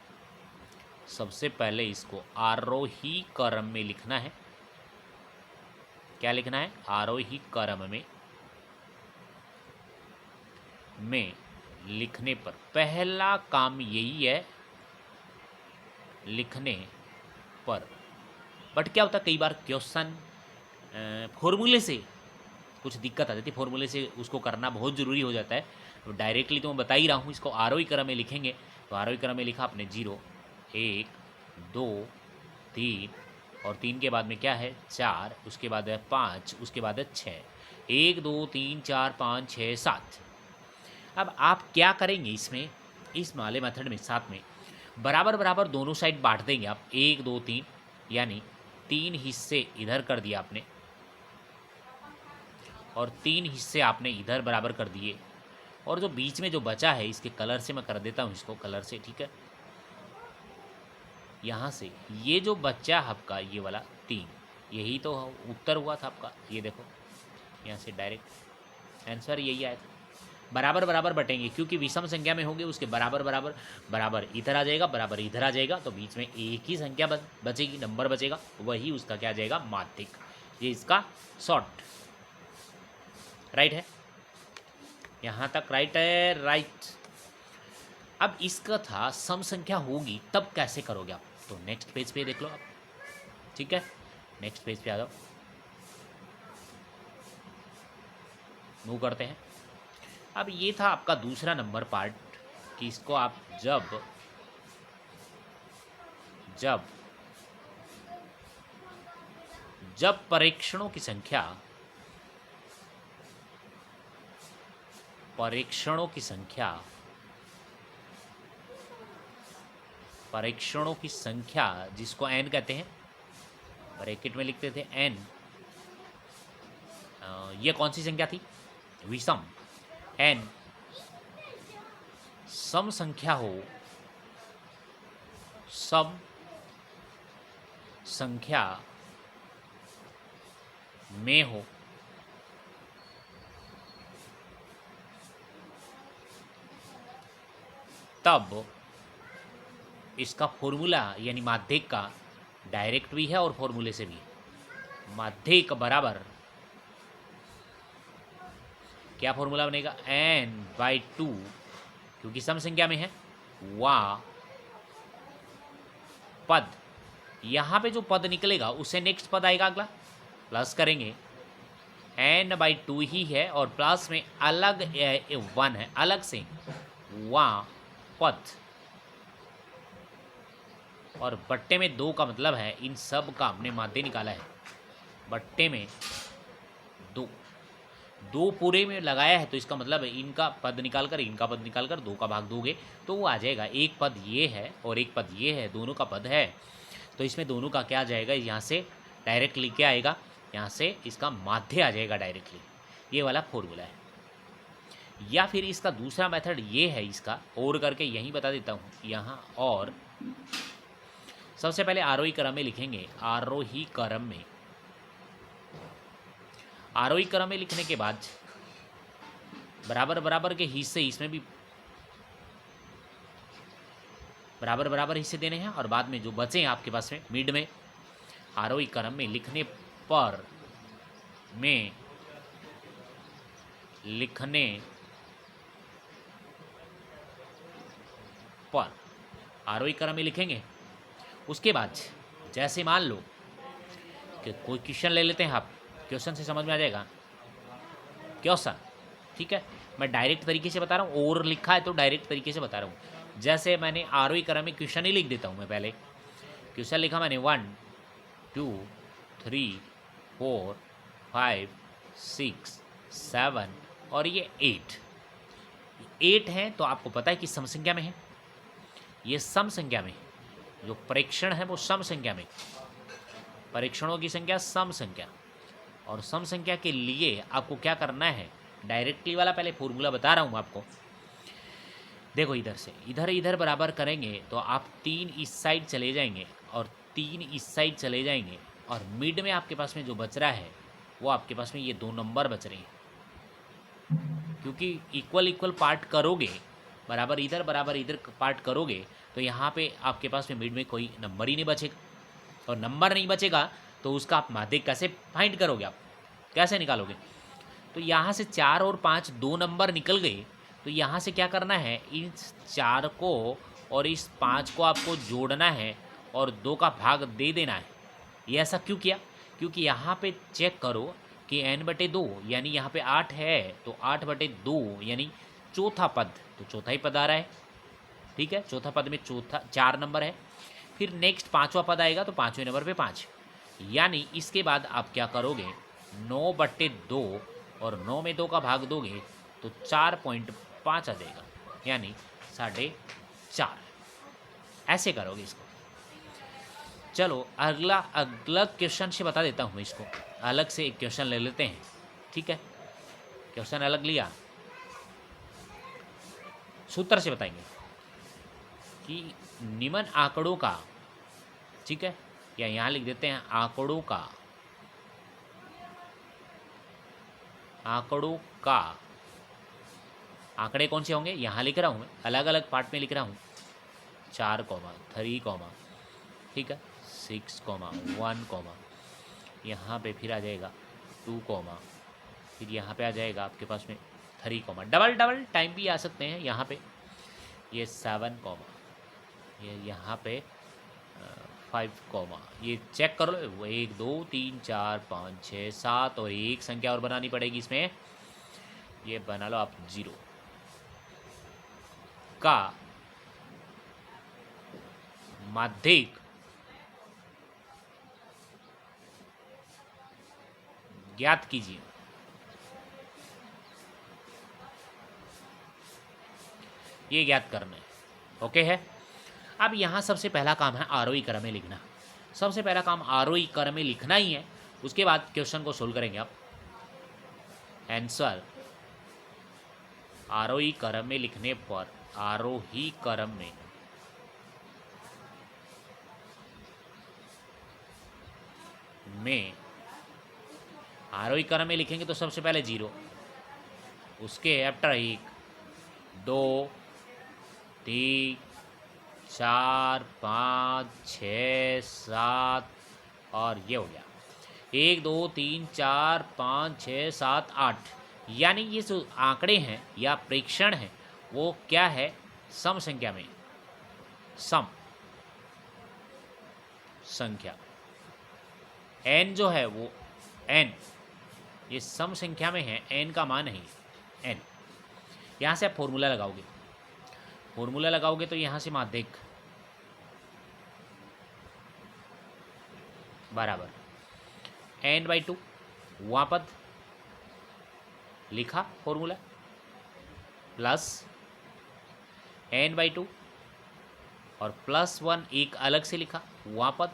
सबसे पहले इसको आरोही क्रम में लिखना है। क्या लिखना है आरोही क्रम में लिखने पर पहला काम यही है, लिखने पर। बट क्या होता है कई बार क्वेश्चन फॉर्मूले से कुछ दिक्कत आ जाती है, फॉर्मूले से उसको करना बहुत ज़रूरी हो जाता है। तो डायरेक्टली तो मैं बता ही रहा हूँ, इसको आरोही क्रम में लिखेंगे। तो आरोही क्रम में लिखा आपने 0, 1, 2, 3, और 3 के बाद में क्या है 4, उसके बाद है 5, उसके बाद है 6, 1, 2, 3, 4, 5, 6, 7। अब आप क्या करेंगे इसमें, इस वाले मेथड में साथ में बराबर बराबर दोनों साइड बांट देंगे आप, 1, 2, 3, यानी 3 हिस्से इधर कर दिया आपने, और 3 हिस्से आपने इधर बराबर कर दिए। और जो बीच में जो बचा है इसके कलर से मैं कर देता हूँ इसको कलर से, ठीक है। यहाँ से ये जो बच्चा आपका ये वाला 3, यही तो उत्तर हुआ था आपका, ये देखो यहाँ से डायरेक्ट आंसर यही आया था। बराबर बराबर बटेंगे क्योंकि विषम संख्या में होंगे, उसके बराबर बराबर, बराबर इधर आ जाएगा, बराबर इधर आ जाएगा, तो बीच में एक ही संख्या बचेगी, नंबर बचेगा, वही उसका क्या आ जाएगा, माध्यिक। ये इसका शॉर्ट राइट है, यहाँ तक राइट है, राइट। अब इसका था सम संख्या होगी तब कैसे करोगे आप, तो नेक्स्ट पेज पे देख लो आप, ठीक है। नेक्स्ट पेज पे आ जाओ, मूव करते हैं। अब ये था आपका दूसरा नंबर पार्ट कि इसको आप जब जब जब परीक्षणों की संख्या परीक्षणों की संख्या जिसको n कहते हैं, ब्रैकेट में लिखते थे n, ये कौन सी संख्या थी, विषम। n सम संख्या हो, सम संख्या में हो, तब इसका फॉर्मूला यानी माध्यिक का डायरेक्ट भी है और फॉर्मूले से भी है। माध्यिक बराबर क्या फॉर्मूला बनेगा, n/2, क्योंकि सम संख्या में है, वा पद, यहाँ पे जो पद निकलेगा उससे नेक्स्ट पद आएगा अगला, प्लस करेंगे, n/2 ही है और प्लस में अलग 1 है, अलग से वा पद, और बट्टे में 2 का मतलब है इन सब का हमने माध्य निकाला है, बट्टे में 2 पूरे में लगाया है, तो इसका मतलब है इनका पद निकाल कर 2 का भाग दोगे तो वो आ जाएगा, एक पद ये है और एक पद ये है, दोनों का पद है, तो इसमें दोनों का क्या आ जाएगा, यहाँ से डायरेक्ट लिख के आएगा, यहाँ से इसका माध्य आ जाएगा डायरेक्टली, ये वाला फॉर्मूला है। या फिर इसका दूसरा मेथड ये है, इसका और करके यहीं बता देता हूँ, यहाँ और सबसे पहले आरोही क्रम में लिखेंगे, आरोही क्रम में लिखने के बाद बराबर बराबर के हिस्से, इसमें भी बराबर बराबर हिस्से देने हैं, और बाद में जो बचे हैं आपके पास में मिड में, आरोही क्रम में लिखने पर आरोही क्रम में लिखेंगे। उसके बाद जैसे मान लो कि कोई क्वेश्चन ले लेते हैं आप, क्वेश्चन से समझ में आ जाएगा, क्वेश्चन, ठीक है। मैं डायरेक्ट तरीके से बता रहा हूँ, और लिखा है तो डायरेक्ट तरीके से बता रहा हूँ। जैसे मैंने आरोही क्रम में क्वेश्चन ही लिख देता हूँ, मैं पहले क्वेश्चन लिखा मैंने 1 2 3 4 5 6 7 और ये 8 हैं, तो आपको पता है कि सम संख्या में है, ये सम संख्या में, जो परीक्षण है वो सम संख्या में, परीक्षणों की संख्या सम संख्या, और सम संख्या के लिए आपको क्या करना है, डायरेक्टली वाला पहले फॉर्मूला बता रहा हूँ आपको। देखो इधर से इधर बराबर करेंगे तो आप 3 इस साइड चले जाएंगे और 3 इस साइड चले जाएंगे, और मिड में आपके पास में जो बच रहा है वो आपके पास में ये 2 नंबर बच रहे हैं, क्योंकि इक्वल पार्ट करोगे, बराबर इधर पार्ट करोगे, तो यहाँ पे आपके पास में मिड में कोई नंबर ही नहीं बचेगा, और नंबर नहीं बचेगा तो उसका आप माध्यिक कैसे फाइंड करोगे, आप कैसे निकालोगे। तो यहाँ से 4 और 5 2 नंबर निकल गए, तो यहाँ से क्या करना है, इन 4 को और इस 5 को आपको जोड़ना है और 2 का भाग दे देना है। ये ऐसा क्यों किया, क्योंकि यहाँ पे चेक करो कि n/2 यानी यहाँ पे 8 है, तो 8/2 यानी चौथा पद, तो चौथा ही पद आ रहा है, ठीक है। चौथा पद में 4 नंबर है, फिर नेक्स्ट 5वां पद आएगा तो 5वें नंबर पे 5, यानी इसके बाद आप क्या करोगे, 9/2 और 9 में 2 का भाग दोगे तो 4.5 आ जाएगा, यानी 4.5, ऐसे करोगे इसको। चलो अगला क्वेश्चन से बता देता हूँ, इसको अलग से एक क्वेश्चन ले लेते हैं, ठीक है। क्वेश्चन अलग लिया, सूत्र से बताएंगे कि निम्न आंकड़ों का, ठीक है, या यहाँ लिख देते हैं आंकड़ों का, आंकड़ों का, आंकड़े कौन से होंगे यहाँ लिख रहा हूँ मैं, अलग अलग पार्ट में लिख रहा हूँ, 4 कॉमा 3 कॉमा, ठीक है, 6 कॉमा 1 कॉमा, यहाँ पे फिर आ जाएगा 2 कॉमा, फिर यहाँ पे आ जाएगा आपके पास में 3 कॉमा, डबल डबल टाइम भी आ सकते हैं यहाँ पे, ये 7 कॉमा, ये यहाँ पे 5 कॉमा, ये चेक कर लो, वो 1 2 3 4 5 6 7 और एक संख्या और बनानी पड़ेगी इसमें, ये बना लो आप 0 का माध्यिक ज्ञात कीजिए। ये ज्ञात करना है, ओके है। अब यहाँ सबसे पहला काम है आरोही क्रम में लिखना, सबसे पहला काम आरोही क्रम में लिखना ही है, उसके बाद क्वेश्चन को सोल्व करेंगे आप। आंसर आरोही क्रम में लिखने पर, आरोही क्रम में आरोही क्रम में लिखेंगे तो सबसे पहले 0, उसके आफ्टर 1 2 3 4 5 6 7 और ये हो गया 1 2 3 4 5 6 7 8, यानी ये जो आंकड़े हैं या प्रेक्षण हैं वो क्या है, सम संख्या में, सम संख्या n जो है वो n, ये सम संख्या में है, n का मान नहीं n। यहाँ से आप फॉर्मूला लगाओगे, फॉर्मूला लगाओगे तो यहाँ से माध्यिक बराबर n/2 वहाँ पद लिखा फॉर्मूला, प्लस n/2 और +1 एक अलग से लिखा वहाँ पद,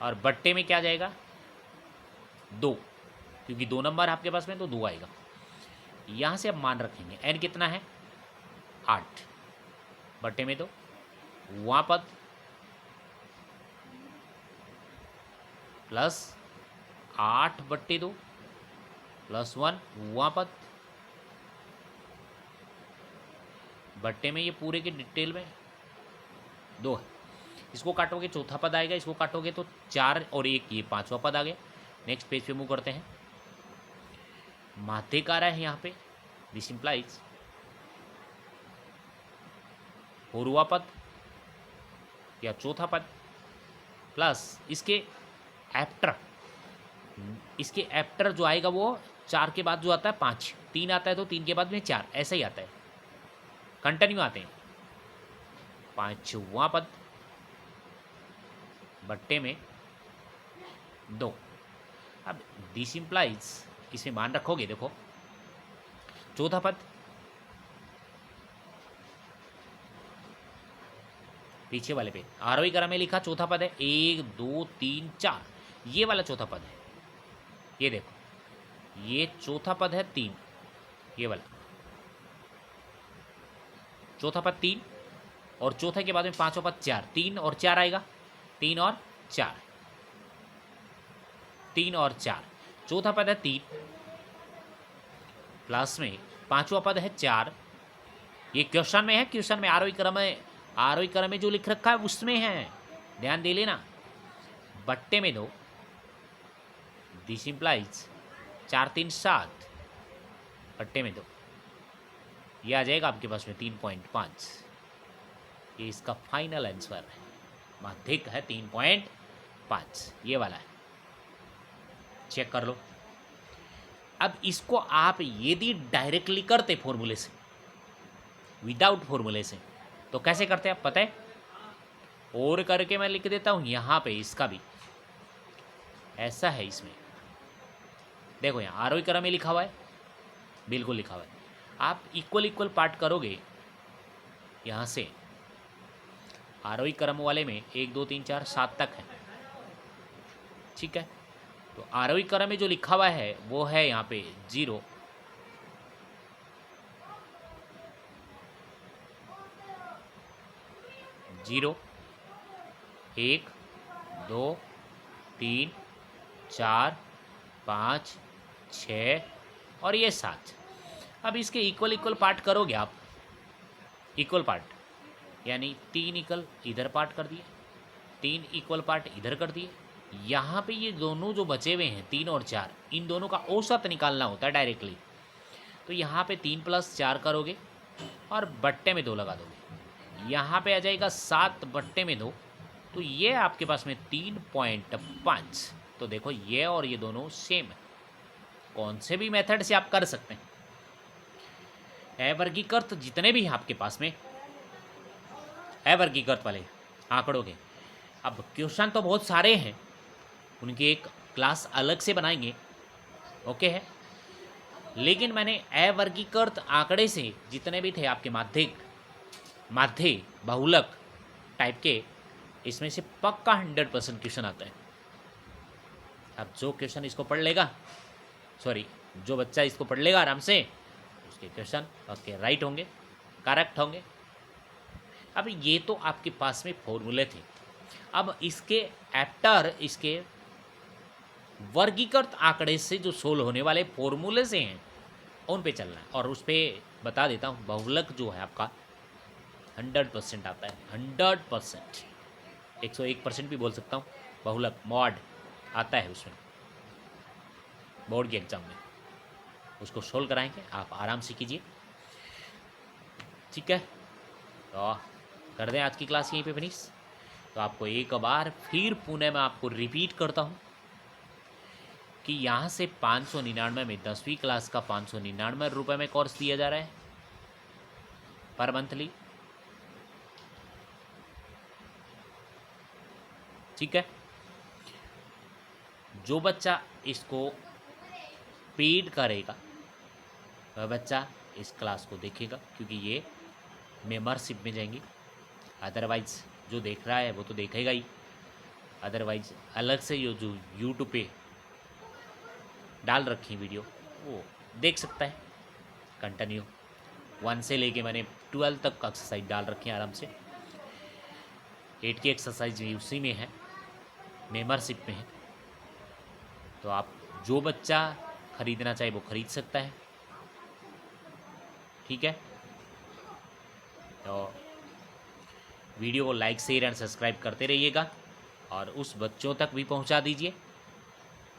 और बट्टे में क्या जाएगा 2, क्योंकि 2 नंबर आपके पास में तो 2 आएगा। यहाँ से अब मान रखेंगे n कितना है 8, बट्टे में 2 वहाँ पद प्लस 8/2 +1 वहाँ पद, बट्टे में ये पूरे के डिटेल में 2 है, इसको काटोगे चौथा पद आएगा, इसको काटोगे तो 4 और 1 ये 5वां पद आ गया। नेक्स्ट पेज पे मूव करते हैं, माध्यिक आ रहा है यहाँ पे, दिस इंप्लाइज पूर्वा पद या चौथा पद प्लस इसके एफ्टर, इसके एफ्टर जो आएगा वो 4 के बाद जो आता है 5, 3 आता है तो 3 के बाद में 4, ऐसा ही आता है, कंटिन्यू आते हैं, 5वां पद बट्टे में 2। अब दिस इंप्लाइज इसमें मान रखोगे, देखो चौथा पद पीछे वाले पे आरोही क्रम में लिखा, चौथा पद है 1 2 3 4, ये वाला चौथा पद है, ये देखो ये चौथा पद है 3, ये वाला चौथा पद 3 और चौथे के बाद में 5वां पद 4, 3 और 4 आएगा, 3 और 4, 3 और 4, चौथा पद है 3 प्लस में 5वां पद है 4, ये क्वेश्चन में है, क्वेश्चन में आरोही क्रम में जो लिख रखा है उसमें है, ध्यान दे लेना, बट्टे में 2, दिस इंप्लाइज 4 3 7, बट्टे में 2, ये आ जाएगा आपके पास में 3.5, ये इसका फाइनल आंसर है, माध्यिक है 3.5, ये वाला है, चेक कर लो। अब इसको आप यदि डायरेक्टली करते फॉर्मूले से, विदाउट फॉर्मूले से, तो कैसे करते हैं आप पता है, और करके मैं लिख देता हूँ यहाँ पे, इसका भी ऐसा है, इसमें देखो यहाँ आरोही क्रम में लिखा हुआ है, बिल्कुल लिखा हुआ है, आप इक्वल पार्ट करोगे, यहाँ से आरोही क्रम वाले में 1 2 3 4 7 तक है, ठीक है, तो आरोही क्रम में जो लिखा हुआ है वो है यहाँ पे 0 0, 1, 2, 3, 4, 5, 6 और ये 7। अब इसके इक्वल इक्वल पार्ट करोगे आप, इक्वल पार्ट यानी 3 इक्वल इधर पार्ट कर दिए, 3 इक्वल पार्ट इधर कर दिए। यहाँ पे ये दोनों जो बचे हुए हैं 3 और 4, इन दोनों का औसत निकालना होता है डायरेक्टली। तो यहाँ पे 3 + 4 करोगे और बट्टे में 2 लगा दोगे, यहाँ पे आ जाएगा 7 बट्टे में 2, तो ये आपके पास में 3.5। तो देखो ये और ये दोनों सेम है, कौन से भी मेथड से आप कर सकते हैं। अवर्गीकृत जितने भी हैं आपके पास में अवर्गीकृत वाले आंकड़ों के, अब क्वेश्चन तो बहुत सारे हैं, उनकी एक क्लास अलग से बनाएंगे, ओके है। लेकिन मैंने अवर्गीकृत आंकड़े से जितने भी थे आपके माध्य बहुलक टाइप के, इसमें से पक्का 100% क्वेश्चन आता है। अब जो क्वेश्चन इसको पढ़ लेगा, सॉरी जो बच्चा इसको पढ़ लेगा आराम से, उसके क्वेश्चन ओके राइट होंगे, करेक्ट होंगे। अब ये तो आपके पास में फॉर्मूले थे। अब इसके आफ्टर इसके वर्गीकृत आंकड़े से जो सोल्व होने वाले फॉर्मूले से हैं उन पे चलना है। और उस पर बता देता हूँ, बहुलक जो है आपका 100% आता है, 100%, 101% भी बोल सकता हूँ। बहुलक मॉड आता है उसमें, बोर्ड के एग्जाम में उसको सोल्व कराएंगे, आप आराम से कीजिए, ठीक है। तो कर दें आज की क्लास यहीं पे फिनिश। तो आपको एक बार फिर पुणे में आपको रिपीट करता हूँ कि यहाँ से 599 में 10वीं क्लास का 599 रुपये में कोर्स दिया जा रहा है पर मंथली, ठीक है। जो बच्चा इसको पेड करेगा वह बच्चा इस क्लास को देखेगा, क्योंकि ये मेंबरशिप में जाएंगी। अदरवाइज जो देख रहा है वो तो देखेगा ही, अदरवाइज अलग से जो यूट्यूब पे डाल रखी वीडियो वो देख सकता है कंटिन्यू। 1 से लेके मैंने 12 तक एक्सरसाइज डाल रखी है आराम से, 8 की एक्सरसाइज भी उसी में है, मेंबरशिप में है। तो आप जो बच्चा खरीदना चाहे वो खरीद सकता है, ठीक है। तो वीडियो को लाइक शेयर एंड सब्सक्राइब करते रहिएगा और उस बच्चों तक भी पहुंचा दीजिए,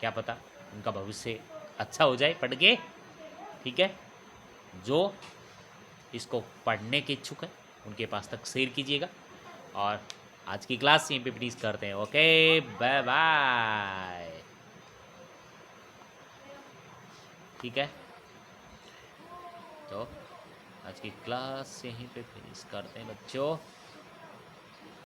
क्या पता उनका भविष्य अच्छा हो जाए पढ़ के, ठीक है। जो इसको पढ़ने के इच्छुक है उनके पास तक शेयर कीजिएगा। और आज की क्लास यहीं पे फिनिश करते हैं, ओके बाय बाय, ठीक है। तो आज की क्लास यहीं पे फिनिश करते हैं बच्चों।